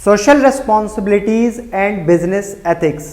Social responsibilities and business ethics.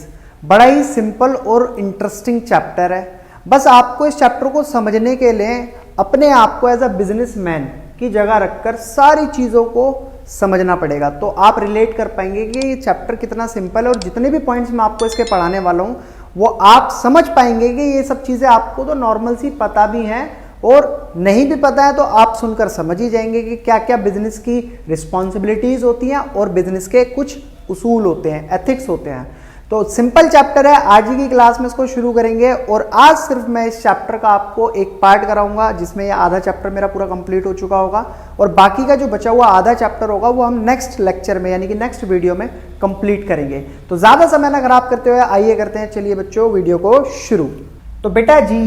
बड़ा ही simple और interesting chapter है। बस आपको इस चैप्टर को समझने के लिए अपने आप को एज अ बिजनेसमैन की जगह रखकर सारी चीज़ों को समझना पड़ेगा, तो आप रिलेट कर पाएंगे कि ये चैप्टर कितना सिंपल है और जितने भी पॉइंट्स मैं आपको इसके पढ़ाने वाला हूँ वो आप समझ पाएंगे कि ये सब चीज़ें आपको तो नॉर्मल सी पता भी हैं और नहीं भी पता है तो आप सुनकर समझ ही जाएंगे कि क्या क्या बिजनेस की रिस्पॉन्सिबिलिटीज होती हैं और बिजनेस के कुछ उसूल होते हैं, एथिक्स होते हैं। तो सिंपल चैप्टर है, आज ही की क्लास में इसको शुरू करेंगे और आज सिर्फ मैं इस चैप्टर का आपको एक पार्ट कराऊंगा जिसमें ये आधा चैप्टर मेरा पूरा कंप्लीट हो चुका होगा और बाकी का जो बचा हुआ आधा चैप्टर होगा वो हम नेक्स्ट लेक्चर में यानी कि नेक्स्ट वीडियो में कंप्लीट करेंगे। तो ज्यादा समय ना खराब करते हुए आइए करते हैं, चलिए बच्चों वीडियो को शुरू। तो बेटा जी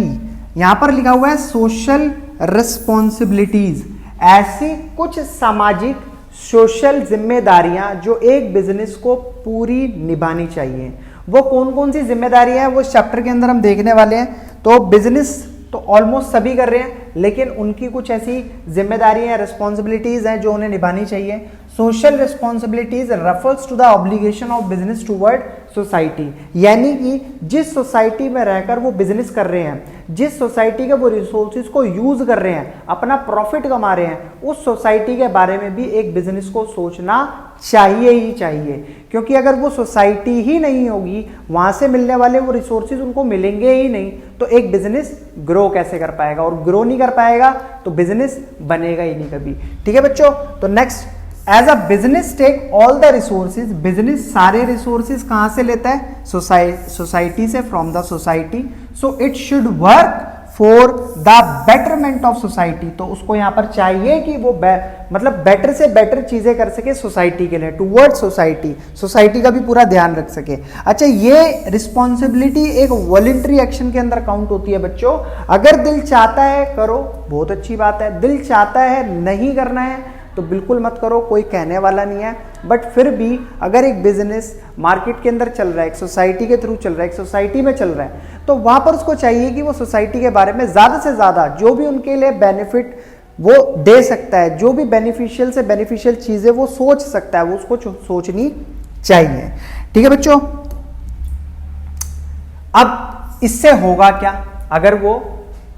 यहां पर लिखा हुआ है सोशल रिस्पॉन्सिबिलिटीज, ऐसी कुछ सामाजिक सोशल जिम्मेदारियां जो एक बिजनेस को पूरी निभानी चाहिए। वो कौन कौन सी जिम्मेदारियां हैं वो इस चैप्टर के अंदर हम देखने वाले हैं। तो बिजनेस तो ऑलमोस्ट सभी कर रहे हैं, लेकिन उनकी कुछ ऐसी जिम्मेदारियां रिस्पॉन्सिबिलिटीज हैं जो उन्हें निभानी चाहिए। Social responsibilities refers to the obligation of business toward society, यानी कि जिस सोसाइटी में रहकर वो बिजनेस कर रहे हैं, जिस सोसाइटी के वो रिसोर्सेज को यूज कर रहे हैं, अपना प्रॉफिट कमा रहे हैं, उस सोसाइटी के बारे में भी एक बिजनेस को सोचना चाहिए ही चाहिए। क्योंकि अगर वो सोसाइटी ही नहीं होगी, वहां से मिलने वाले वो रिसोर्सेज उनको मिलेंगे ही नहीं, तो एक बिजनेस ग्रो कैसे कर पाएगा, और ग्रो नहीं कर पाएगा तो बिजनेस बनेगा ही नहीं कभी। ठीक है बच्चों, तो next, as a business take all the resources, business सारे रिसोर्सेज कहां से लेता है, सोसाइटी से, from the society. So it should work for the betterment of society, तो उसको यहां पर चाहिए कि वो मतलब बेटर से बेटर चीजें कर सके सोसाइटी के लिए, टूवर्ड सोसाइटी, सोसाइटी का भी पूरा ध्यान रख सके। अच्छा, ये रिस्पॉन्सिबिलिटी एक वॉलंटरी एक्शन के अंदर काउंट होती है बच्चों। अगर दिल चाहता है करो, बहुत अच्छी बात है, दिल चाहता है नहीं करना है तो बिल्कुल मत करो, कोई कहने वाला नहीं है। बट फिर भी अगर एक बिजनेस मार्केट के अंदर चल रहा है, एक सोसाइटी के थ्रू चल रहा है, एक सोसाइटी में चल रहा है, तो वहां पर उसको चाहिए कि वो सोसाइटी के बारे में ज्यादा से ज्यादा जो भी उनके लिए बेनिफिट वो दे सकता है, जो भी बेनिफिशियल से बेनिफिशियल चीजें वो सोच सकता है, वो उसको सोचनी चाहिए। ठीक है बच्चों, अब इससे होगा क्या, अगर वो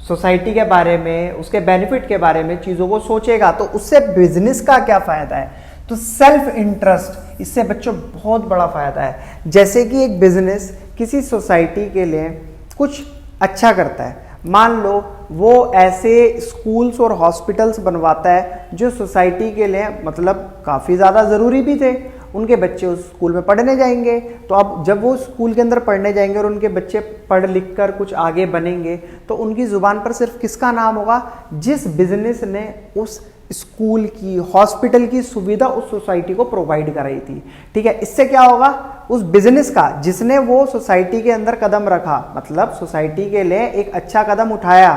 सोसाइटी के बारे में, उसके बेनिफिट के बारे में चीजों को सोचेगा तो उससे बिजनेस का क्या फायदा है। तो सेल्फ इंटरेस्ट, इससे बच्चों बहुत बड़ा फायदा है। जैसे कि एक बिजनेस किसी सोसाइटी के लिए कुछ अच्छा करता है, मान लो वो ऐसे स्कूल्स और हॉस्पिटल्स बनवाता है जो सोसाइटी के लिए मतलब काफ़ी ज़्यादा ज़रूरी भी थे, उनके बच्चे उस स्कूल में पढ़ने जाएंगे। तो अब जब वो स्कूल के अंदर पढ़ने जाएंगे और उनके बच्चे पढ़ लिख कर कुछ आगे बनेंगे, तो उनकी ज़ुबान पर सिर्फ किसका नाम होगा, जिस बिजनेस ने उस स्कूल की, हॉस्पिटल की सुविधा उस सोसाइटी को प्रोवाइड कराई थी। ठीक है, इससे क्या होगा, उस बिजनेस का जिसने वो सोसाइटी के अंदर कदम रखा, मतलब सोसाइटी के लिए एक अच्छा कदम उठाया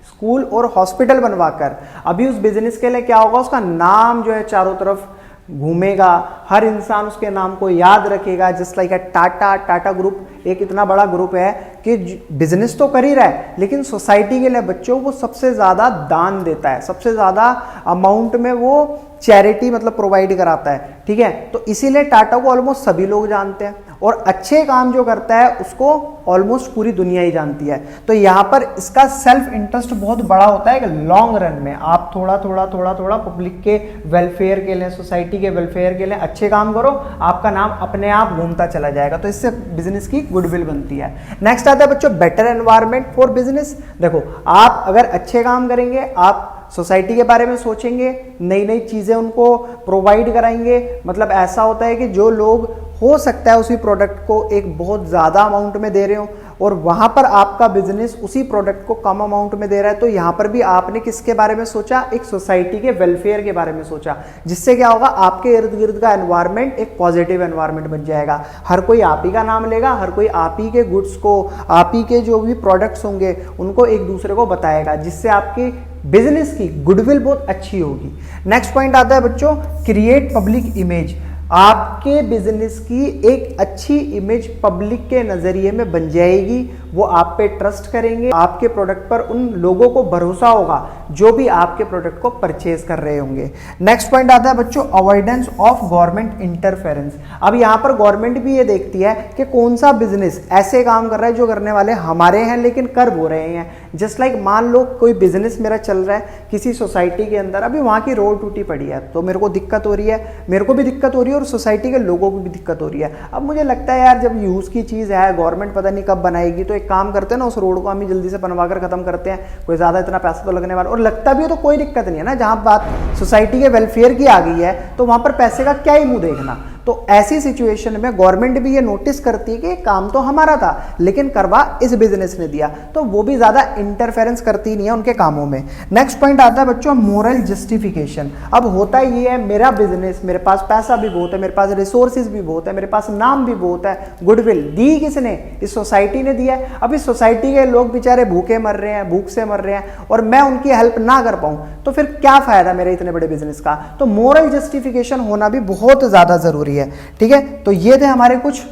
स्कूल और हॉस्पिटल बनवाकर, अभी उस बिजनेस के लिए क्या होगा, उसका नाम जो है चारों तरफ घूमेगा, हर इंसान उसके नाम को याद रखेगा। जस्ट लाइक टाटा ग्रुप एक इतना बड़ा ग्रुप है कि बिजनेस तो कर ही रहा है लेकिन सोसाइटी के लिए बच्चों को सबसे ज्यादा दान देता है, सबसे ज्यादा अमाउंट में वो चैरिटी मतलब प्रोवाइड कराता है। ठीक है, तो इसीलिए टाटा को ऑलमोस्ट सभी लोग जानते हैं और अच्छे काम जो करता है उसको ऑलमोस्ट पूरी दुनिया ही जानती है। तो यहाँ पर इसका सेल्फ इंटरेस्ट बहुत बड़ा होता है कि लॉन्ग रन में आप थोड़ा थोड़ा पब्लिक के वेलफेयर के लिए, सोसाइटी के वेलफेयर के लिए अच्छे काम करो, आपका नाम अपने आप घूमता चला जाएगा। तो इससे बिजनेस की गुडविल बनती है। नेक्स्ट आता है बच्चों बेटर एनवायरनमेंट फॉर बिजनेस। देखो, आप अगर अच्छे काम करेंगे, आप सोसाइटी के बारे में सोचेंगे, नई नई चीजें उनको प्रोवाइड कराएंगे, मतलब ऐसा होता है कि जो लोग हो सकता है उसी प्रोडक्ट को एक बहुत ज़्यादा अमाउंट में दे रहे हो और वहाँ पर आपका बिजनेस उसी प्रोडक्ट को कम अमाउंट में दे रहा है, तो यहाँ पर भी आपने किसके बारे में सोचा, एक सोसाइटी के वेलफेयर के बारे में सोचा, जिससे क्या होगा, आपके इर्द गिर्द का एनवायरनमेंट एक पॉजिटिव एनवायरनमेंट बन जाएगा। हर कोई आप ही का नाम लेगा, हर कोई आप ही के गुड्स को, आप ही के जो भी प्रोडक्ट्स होंगे उनको एक दूसरे को बताएगा, जिससे आपकी बिजनेस की गुडविल बहुत अच्छी होगी। नेक्स्ट पॉइंट आता है बच्चों क्रिएट पब्लिक इमेज। आपके बिजनेस की एक अच्छी इमेज पब्लिक के नजरिए में बन जाएगी, वो आप पे ट्रस्ट करेंगे, आपके प्रोडक्ट पर उन लोगों को भरोसा होगा जो भी आपके प्रोडक्ट को परचेज कर रहे होंगे। नेक्स्ट पॉइंट आता है बच्चों अवॉइडेंस ऑफ गवर्नमेंट इंटरफेरेंस। अब यहाँ पर गवर्नमेंट भी ये देखती है कि कौन सा बिजनेस ऐसे काम कर रहा है जो करने वाले हमारे हैं लेकिन कर वो रहे हैं। जस्ट लाइक मान लो कोई बिजनेस मेरा चल रहा है किसी सोसाइटी के अंदर, अभी वहाँ की रोड टूटी पड़ी है तो मेरे को दिक्कत हो रही है, मेरे को भी दिक्कत हो रही है और सोसाइटी के लोगों को भी दिक्कत हो रही है। अब मुझे लगता है यार जब यूज़ की चीज़ है, गवर्नमेंट पता नहीं कब बनाएगी, तो एक काम करते हैं ना, उस रोड को हम ही जल्दी से बनवा कर खत्म करते हैं, कोई ज़्यादा इतना पैसा तो लगने वाला, और लगता भी है तो कोई दिक्कत नहीं है ना। जहाँ बात सोसाइटी के वेलफेयर की आ गई है तो वहाँ पर पैसे का क्या ही मुंह देखना। तो ऐसी सिचुएशन में गवर्नमेंट भी ये नोटिस करती है कि काम तो हमारा था लेकिन करवा इस बिजनेस ने दिया, तो वो भी ज्यादा इंटरफेरेंस करती नहीं है उनके कामों में। नेक्स्ट पॉइंट आता है बच्चों मोरल जस्टिफिकेशन। अब होता ये है मेरा बिजनेस, मेरे पास पैसा भी बहुत है, मेरे पास रिसोर्सेज भी बहुत है, मेरे पास नाम भी बहुत है, गुडविल दी किसने, इस सोसाइटी ने दिया है। अब इस सोसाइटी के लोग बेचारे भूखे मर रहे हैं, भूख से मर रहे हैं और मैं उनकी हेल्प ना कर पाऊं तो फिर क्या फायदा मेरे इतने बड़े बिजनेस का। तो मोरल जस्टिफिकेशन होना भी बहुत ज्यादा जरूरी है। ठीक है, तो ये थे हमारे कुछ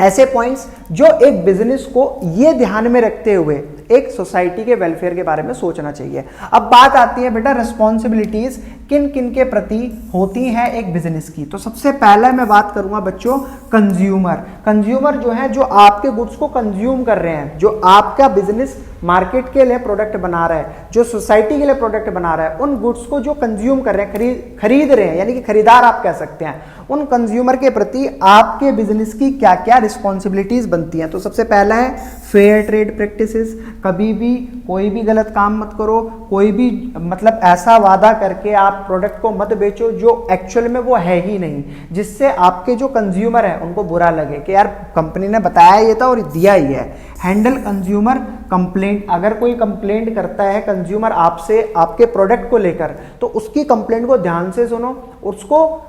ऐसे पॉइंट्स जो एक बिजनेस को ये ध्यान में रखते हुए एक सोसाइटी के वेलफेयर के बारे में सोचना चाहिए। अब बात आती है बेटा रिस्पॉन्सिबिलिटीज किन किन के प्रति होती हैं एक बिजनेस की। तो सबसे पहला मैं बात करूंगा बच्चों कंज्यूमर। कंज्यूमर जो है जो आपके गुड्स को कंज्यूम कर रहे हैं, जो आपका बिजनेस मार्केट के लिए प्रोडक्ट बना रहा है, जो सोसाइटी के लिए प्रोडक्ट बना रहा है, उन गुड्स को जो कंज्यूम कर रहे हैं, खरीद रहे हैं, यानी कि खरीदार आप कह सकते हैं, उन कंज्यूमर के प्रति आपके बिजनेस की क्या क्या रिस्पॉन्सिबिलिटीज बनती हैं। तो सबसे पहला है फेयर ट्रेड प्रैक्टिसेस। कभी भी कोई भी गलत काम मत करो, कोई भी मतलब ऐसा वादा करके आप प्रोडक्ट को मत बेचो जो एक्चुअल में वो है ही नहीं, जिससे आपके जो कंज्यूमर है उनको बुरा लगे कि यार कंपनी ने बताया ये था और दिया ही है। Handle consumer complaint. अगर कोई कंप्लेंट करता है कंज्यूमर आपसे आपके प्रोडक्ट को लेकर, तो उसकी कंप्लेंट को ध्यान से सुनो, उसको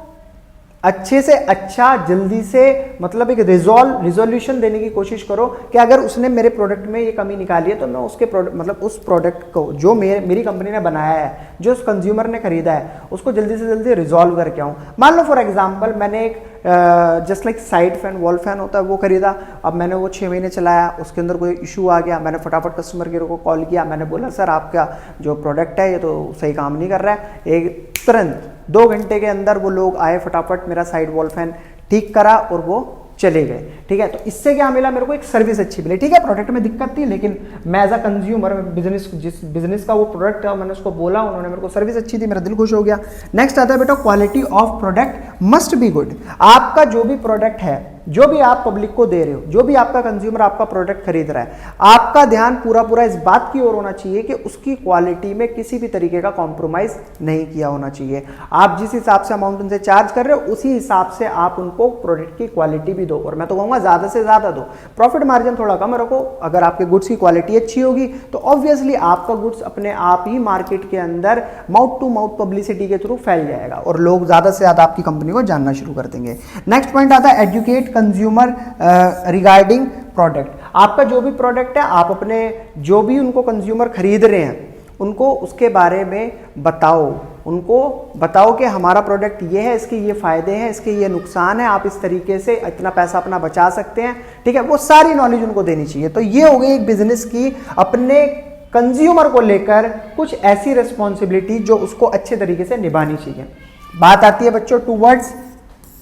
अच्छे से अच्छा जल्दी से मतलब एक रिजोल्यूशन देने की कोशिश करो कि अगर उसने मेरे प्रोडक्ट में ये कमी निकाली है तो मैं उसके प्रोडक्ट मतलब उस प्रोडक्ट को जो मेरी कंपनी ने बनाया है, जो उस कंज्यूमर ने खरीदा है, उसको जल्दी से जल्दी रिजॉल्व करके आऊँ। मान लो फॉर एग्जांपल मैंने एक just like side fan, wall fan होता है, वो खरीदा। अब मैंने वो 6 महीने चलाया, उसके अंदर कोई इशू आ गया, मैंने फटाफट कस्टमर केयर को कॉल किया, मैंने बोला सर आपका जो प्रोडक्ट है ये तो सही काम नहीं कर रहा है। एक तुरंत 2 घंटे के अंदर वो लोग आए, फटाफट मेरा साइड वॉल फैन ठीक करा और वो चले गए। ठीक है, तो इससे क्या मिला, मेरे को एक सर्विस अच्छी मिली। ठीक है, प्रोडक्ट में दिक्कत थी लेकिन मैं एज अ कंज्यूमर जिस बिजनेस का वो प्रोडक्ट था मैंने उसको बोला, उन्होंने मेरे को सर्विस अच्छी दी, मेरा दिल खुश हो गया। नेक्स्ट आता है बेटा quality of product must be good. आपका जो भी प्रोडक्ट है, जो भी आप पब्लिक को दे रहे हो, जो भी आपका कंज्यूमर आपका प्रोडक्ट खरीद रहा है, आपका ध्यान पूरा इस बात की ओर होना चाहिए कि उसकी क्वालिटी में किसी भी तरीके का कॉम्प्रोमाइज नहीं किया होना चाहिए। आप जिस हिसाब से अमाउंट उनसे चार्ज कर रहे हो उसी हिसाब से आप उनको प्रोडक्ट की क्वालिटी भी दो, और मैं तो कहूंगा ज्यादा से ज्यादा दो। प्रॉफिट मार्जिन थोड़ा कम रखो। अगर आपके गुड्स की क्वालिटी अच्छी होगी तो ऑब्वियसली आपका गुड्स अपने आप ही मार्केट के अंदर माउथ टू माउथ पब्लिसिटी के थ्रू फैल जाएगा और लोग ज्यादा से ज्यादा आपकी कंपनी को जानना शुरू कर देंगे। नेक्स्ट पॉइंट आता है एजुकेट कंज्यूमर रिगार्डिंग प्रोडक्ट। आपका जो भी प्रोडक्ट है, आप अपने जो भी उनको कंज्यूमर खरीद रहे हैं उनको उसके बारे में बताओ, उनको बताओ कि हमारा प्रोडक्ट ये है, इसके ये फायदे हैं, इसके ये नुकसान है, आप इस तरीके से इतना पैसा अपना बचा सकते हैं। ठीक है, वो सारी नॉलेज उनको देनी चाहिए। तो ये हो गई एक बिजनेस की अपने कंज्यूमर को लेकर कुछ ऐसी रिस्पॉन्सिबिलिटी जो उसको अच्छे तरीके से निभानी चाहिए। बात आती है बच्चों टूवर्ड्स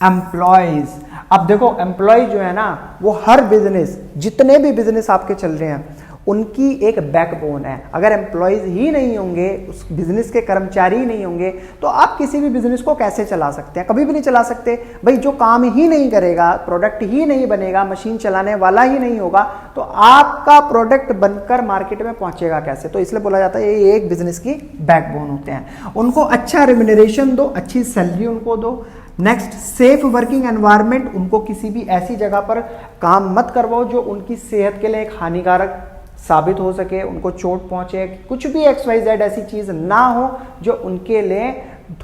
एम्प्लॉयज। अब देखो एम्प्लॉय जो है ना, वो हर बिजनेस, जितने भी बिजनेस आपके चल रहे हैं उनकी एक बैकबोन है। अगर एम्प्लॉयज ही नहीं होंगे, उस बिजनेस के कर्मचारी ही नहीं होंगे, तो आप किसी भी बिजनेस को कैसे चला सकते हैं? कभी भी नहीं चला सकते। भाई जो काम ही नहीं करेगा, प्रोडक्ट ही नहीं बनेगा, मशीन चलाने वाला ही नहीं होगा, तो आपका प्रोडक्ट बनकर मार्केट में पहुंचेगा कैसे? तो इसलिए बोला जाता है ये एक बिजनेस की बैकबोन होते हैं। उनको अच्छा रेम्यूनरेशन दो, अच्छी सैलरी उनको दो। Next safe working environment. उनको किसी भी ऐसी जगह पर काम मत करवाओ जो उनकी सेहत के लिए एक हानिकारक साबित हो सके, उनको चोट पहुंचे, कुछ भी XYZ ऐसी चीज ना हो जो उनके लिए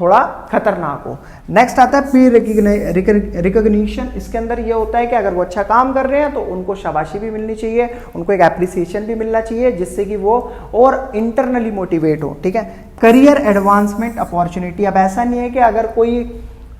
थोड़ा खतरनाक हो। नेक्स्ट आता है पीर रिकॉग्निशन। इसके अंदर ये होता है कि अगर वो अच्छा काम कर रहे हैं तो उनको शाबाशी भी मिलनी चाहिए, उनको एक एप्रिसिएशन भी मिलना चाहिए, जिससे कि वो और इंटरनली मोटिवेट हो। ठीक है, करियर एडवांसमेंट अपॉर्चुनिटी। अब ऐसा नहीं है कि अगर कोई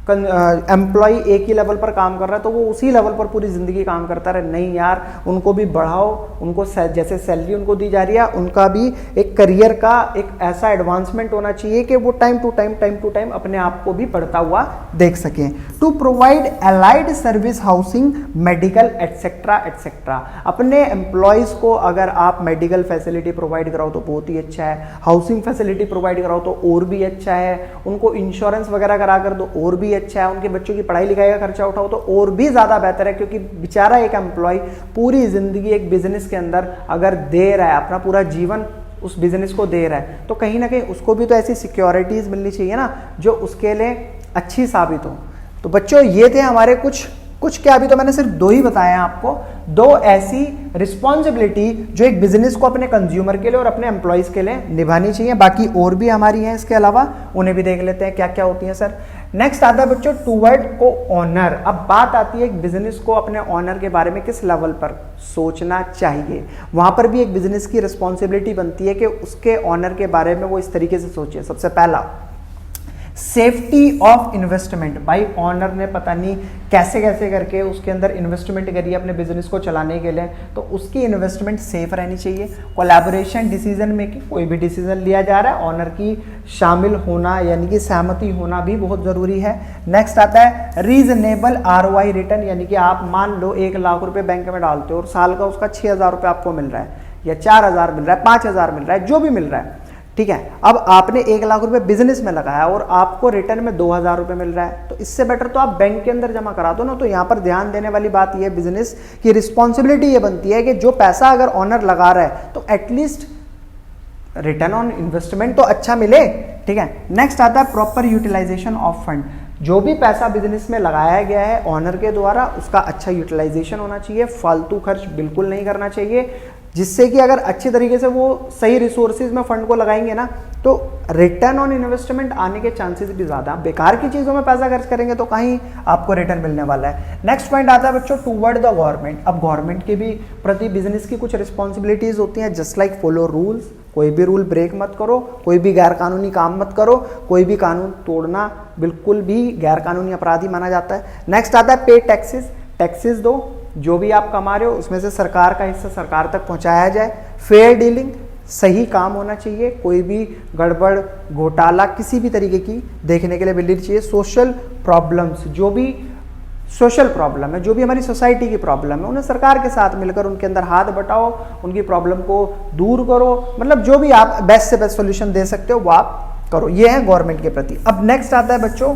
एम्प्लॉय एक ही लेवल पर काम कर रहा है तो वो उसी लेवल पर पूरी जिंदगी काम करता रहे, नहीं यार, उनको भी बढ़ाओ, उनको जैसे सैलरी उनको दी जा रही है उनका भी एक करियर का एक ऐसा एडवांसमेंट होना चाहिए कि वो टाइम टू टाइम अपने आप को भी बढ़ता हुआ देख सकें। To provide allied service, housing, medical etcetera etcetera. अपने एम्प्लॉयज को अगर आप मेडिकल फैसिलिटी प्रोवाइड कराओ तो बहुत ही अच्छा है, हाउसिंग फैसिलिटी प्रोवाइड कराओ तो और भी अच्छा है, उनको इंश्योरेंस वगैरह करा कर दो और भी अच्छा है, उनके बच्चों की पढ़ाई लिखाई का खर्चा उठाओ तो और भी ज्यादा बेहतर है, क्योंकि बेचारा एक एम्प्लॉय पूरी जिंदगी एक बिजनेस के अंदर अगर दे रहा है, अपना पूरा जीवन उस बिजनेस को दे रहा है, तो कहीं ना कहीं उसको भी तो ऐसी सिक्योरिटीज मिलनी चाहिए ना जो उसके लिए अच्छी साबित हो। तो बच्चों ये थे हमारे कुछ क्या, अभी तो मैंने सिर्फ 2 ही बताए हैं आपको, 2 ऐसी रिस्पॉन्सिबिलिटी जो एक बिजनेस को अपने कंज्यूमर के लिए और अपने एम्प्लॉयज के लिए निभानी चाहिए। बाकी और भी हमारी हैं इसके अलावा, उन्हें भी देख लेते हैं क्या क्या होती हैं सर। नेक्स्ट आता है बच्चों टूवर्ड को ऑनर। अब बात आती है एक बिजनेस को अपने ऑनर के बारे में किस लेवल पर सोचना चाहिए, वहां पर भी एक बिजनेस की रिस्पॉन्सिबिलिटी बनती है कि उसके ऑनर के बारे में वो इस तरीके से सोचे। सबसे पहला, सेफ्टी ऑफ इन्वेस्टमेंट। भाई ऑनर ने पता नहीं कैसे कैसे करके उसके अंदर इन्वेस्टमेंट करी है अपने बिजनेस को चलाने के लिए, तो उसकी इन्वेस्टमेंट सेफ रहनी चाहिए। कोलैबोरेशन, डिसीजन मेकिंग, कोई भी डिसीजन लिया जा रहा है ऑनर की शामिल होना यानी कि सहमति होना भी बहुत जरूरी है। नेक्स्ट आता है रीजनेबल ROI रिटर्न, यानी कि आप मान लो 1 लाख रुपए बैंक में डालते हो और साल का उसका 6,000 रुपये आपको मिल रहा है या 4,000 मिल रहा है, 5,000 मिल रहा है, जो भी मिल रहा है, ठीक है। अब आपने 1 लाख रुपए बिजनेस में लगाया और आपको रिटर्न में 2,000 रुपए मिल रहा है, तो इससे बेटर तो आप बैंक के अंदर जमा करा दो ना। तो यहां पर ध्यान देने वाली बात यह, बिजनेस की रिस्पॉन्सिबिलिटी ये बनती है कि जो पैसा अगर ऑनर लगा रहा है तो एटलीस्ट रिटर्न ऑन इन्वेस्टमेंट तो अच्छा मिले, ठीक है। नेक्स्ट आता है प्रॉपर यूटिलाइजेशन ऑफ फंड। जो भी पैसा बिजनेस में लगाया गया है ऑनर के द्वारा उसका अच्छा यूटिलाइजेशन होना चाहिए, फालतू खर्च बिल्कुल नहीं करना चाहिए, जिससे कि अगर अच्छे तरीके से वो सही रिसोर्सेज में फंड को लगाएंगे ना तो रिटर्न ऑन इन्वेस्टमेंट आने के चांसेस भी ज्यादा। बेकार की चीजों में पैसा खर्च करेंगे तो कहीं आपको रिटर्न मिलने वाला है। नेक्स्ट पॉइंट आता है बच्चों टूवर्ड द गवर्नमेंट। अब गवर्नमेंट के भी प्रति बिजनेस की कुछ रिस्पॉन्सिबिलिटीज होती हैं, जस्ट लाइक फॉलो रूल्स, कोई भी रूल ब्रेक मत करो, कोई भी गैर कानूनी काम मत करो, कोई भी कानून तोड़ना बिल्कुल भी गैर कानूनी अपराधी माना जाता है। नेक्स्ट आता है पे टैक्सेस। टैक्सेस दो, जो भी आप कमा रहे हो उसमें से सरकार का हिस्सा सरकार तक पहुंचाया जाए। फेयर डीलिंग, सही काम होना चाहिए, कोई भी गड़बड़ घोटाला किसी भी तरीके की देखने के लिए मिलनी चाहिए। सोशल प्रॉब्लम्स, जो भी सोशल प्रॉब्लम है, जो भी हमारी सोसाइटी की प्रॉब्लम है, उन्हें सरकार के साथ मिलकर उनके अंदर हाथ बटाओ, उनकी प्रॉब्लम को दूर करो, मतलब जो भी आप बेस्ट से बेस्ट सोल्यूशन दे सकते हो वो आप करो। ये है गवर्नमेंट के प्रति। अब नेक्स्ट आता है बच्चों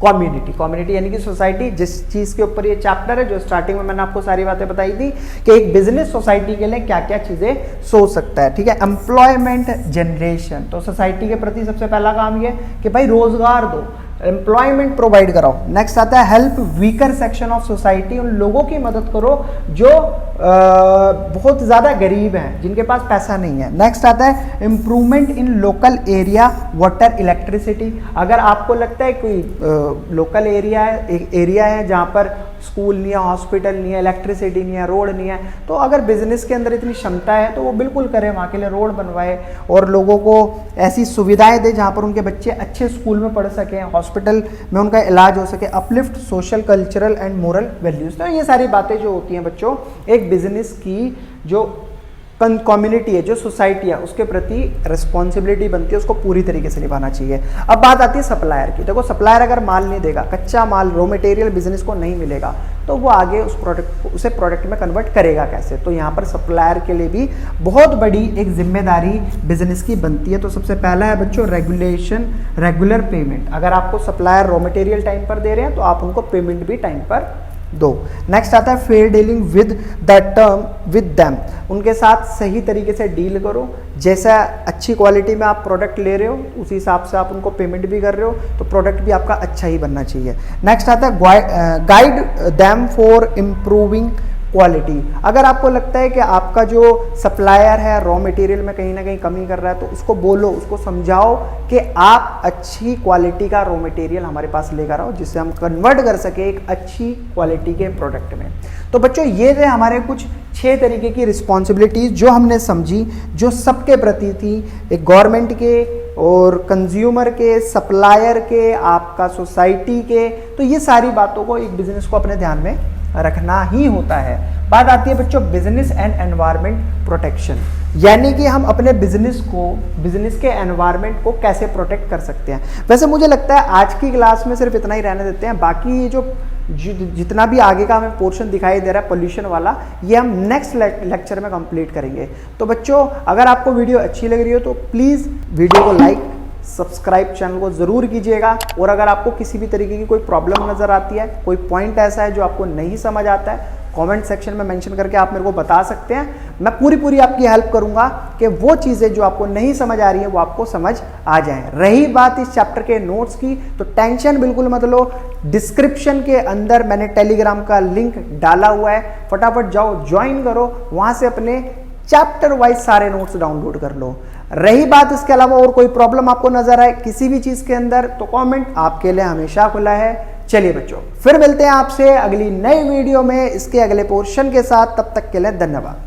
कम्युनिटी। कम्युनिटी यानी कि सोसाइटी, जिस चीज के ऊपर ये चैप्टर है, जो स्टार्टिंग में मैंने आपको सारी बातें बताई थी कि एक बिजनेस सोसाइटी के लिए क्या क्या चीजें सोच सकता है, ठीक है। एम्प्लॉयमेंट जनरेशन, तो सोसाइटी के प्रति सबसे पहला काम ये कि भाई रोजगार दो, एम्प्लॉयमेंट प्रोवाइड कराओ। नेक्स्ट आता है help weaker section of society, उन लोगों की मदद करो जो बहुत ज्यादा गरीब हैं, जिनके पास पैसा नहीं है। नेक्स्ट आता है improvement in local area water electricity. अगर आपको लगता है कोई लोकल एरिया है, एक एरिया है जहां पर स्कूल नहीं है, हॉस्पिटल नहीं है, इलेक्ट्रिसिटी नहीं है, रोड नहीं है, तो अगर बिजनेस के अंदर इतनी क्षमता है तो वो बिल्कुल करे, वहाँ के लिए रोड बनवाए और लोगों को ऐसी सुविधाएं दे जहाँ पर उनके बच्चे अच्छे स्कूल में पढ़ सकें, हॉस्पिटल में उनका इलाज हो सके। Uplift social, cultural and moral values. तो ये सारी बातें जो होती हैं बच्चों एक बिजनेस की जो कम्युनिटी है, जो सोसाइटी है, उसके प्रति रिस्पॉन्सिबिलिटी बनती है, उसको पूरी तरीके से निभाना चाहिए। अब बात आती है सप्लायर की। देखो सप्लायर अगर माल नहीं देगा, कच्चा माल, रॉ मटेरियल बिजनेस को नहीं मिलेगा, तो वो आगे उस प्रोडक्ट उसे प्रोडक्ट में कन्वर्ट करेगा कैसे। तो यहाँ पर सप्लायर के लिए भी बहुत बड़ी एक जिम्मेदारी बिजनेस की बनती है। तो सबसे पहला है बच्चों रेगुलेशन, रेगुलर पेमेंट। अगर आपको सप्लायर रॉ मटेरियल टाइम पर दे रहे हैं तो आप उनको पेमेंट भी टाइम पर दो। नेक्स्ट आता है fair dealing with the term with them, उनके साथ सही तरीके से डील करो। जैसा अच्छी क्वालिटी में आप प्रोडक्ट ले रहे हो उसी हिसाब से आप उनको पेमेंट भी कर रहे हो, तो प्रोडक्ट भी आपका अच्छा ही बनना चाहिए। नेक्स्ट आता है guide them for improving quality. अगर आपको लगता है कि आपका जो सप्लायर है रॉ मटेरियल में कहीं ना कहीं कमी कर रहा है, तो उसको बोलो, उसको समझाओ कि आप अच्छी क्वालिटी का रॉ मटेरियल हमारे पास लेकर आओ, जिससे हम कन्वर्ट कर सके एक अच्छी क्वालिटी के प्रोडक्ट में। तो बच्चों ये थे हमारे कुछ 6 तरीके की रिस्पॉन्सिबिलिटीज जो हमने समझी, जो सबके प्रति थी, एक गवर्नमेंट के, और कंज्यूमर के, सप्लायर के, आपका सोसाइटी के, तो ये सारी बातों को एक बिजनेस को अपने ध्यान में रखना ही होता है। बात आती है बच्चों बिजनेस एंड एनवायरनमेंट प्रोटेक्शन, यानी कि हम अपने बिजनेस के एनवायरनमेंट को कैसे प्रोटेक्ट कर सकते हैं। वैसे मुझे लगता है आज की क्लास में सिर्फ इतना ही रहने देते हैं, बाकी जो जितना भी आगे का हमें पोर्शन दिखाई दे रहा है पोल्यूशन वाला, ये हम नेक्स्ट लेक्चर में कंप्लीट करेंगे। तो बच्चों अगर आपको वीडियो अच्छी लग रही हो तो प्लीज़ वीडियो को लाइक, सब्सक्राइब चैनल को ज़रूर कीजिएगा। और अगर आपको किसी भी तरीके की कोई प्रॉब्लम नज़र आती है, कोई पॉइंट ऐसा है जो आपको नहीं समझ आता है, कमेंट सेक्शन में मेंशन करके आप मेरे को बता सकते हैं। मैं पूरी आपकी हेल्प करूंगा कि वो चीज़ें जो आपको नहीं समझ आ रही है वो आपको समझ आ जाए। रही बात इस चैप्टर के नोट्स की, तो टेंशन बिल्कुल मत लो, डिस्क्रिप्शन के अंदर मैंने टेलीग्राम का लिंक डाला हुआ है, फटाफट जाओ ज्वाइन करो, वहां से अपने चैप्टर वाइज सारे नोट्स डाउनलोड कर लो। रही बात इसके अलावा और कोई प्रॉब्लम आपको नजर आए किसी भी चीज के अंदर, तो कमेंट आपके लिए हमेशा खुला है। चलिए बच्चों फिर मिलते हैं आपसे अगली नई वीडियो में इसके अगले पोर्शन के साथ, तब तक के लिए धन्यवाद।